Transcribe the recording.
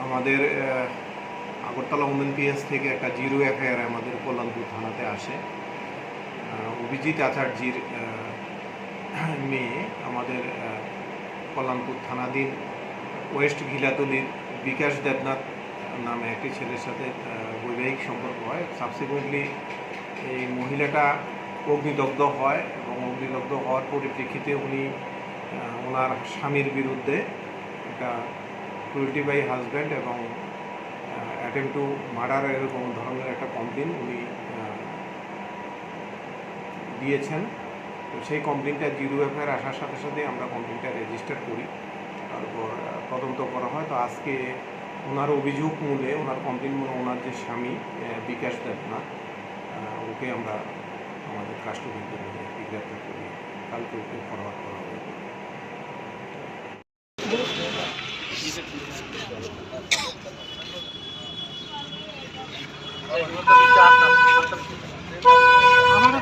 আমাদের Agartala women PS থেকে একটা জিরো এফআইআর আমাদের কল্যাণপুর থানাতে আসে। অভিজিৎ আচার্যির মেয়ে আমাদের কল্যাণপুর থানাধীন ওয়েস্ট ঘিলাতলির বিকাশ দেবনাথ নামে একটি ছেলের সাথে বৈবাহিক সম্পর্ক হয়। সাবসিকুয়েন্টলি এই মহিলাটা অগ্নিদগ্ধ হয় এবং অগ্নিদগ্ধ হওয়ার পরিপ্রেক্ষিতে উনি ওনার স্বামীর বিরুদ্ধে একটা ক্রুয়েলটি বাই হাজব্যান্ড এবং অ্যাটেম্প টু মার্ডার এরকম ধরনের একটা কমপ্লেন উনি দিয়েছেন। তো সেই কমপ্লেনটা জিরো এফআইআর আসার সাথে সাথে আমরা কমপ্লেনটা রেজিস্টার করি, তারপর তদন্ত করা হয়। তো আজকে ওনার অভিযোগ মূলে, ওনার কমপ্লেন মূলে ওনার যে স্বামী বিকাশ দেবনাথ, ওকে আমরা আমাদের কাস্টডিতে নিয়ে গ্রেপ্তার করি। কালকে ওকে ফরওয়ার্ড করা হবে। আমার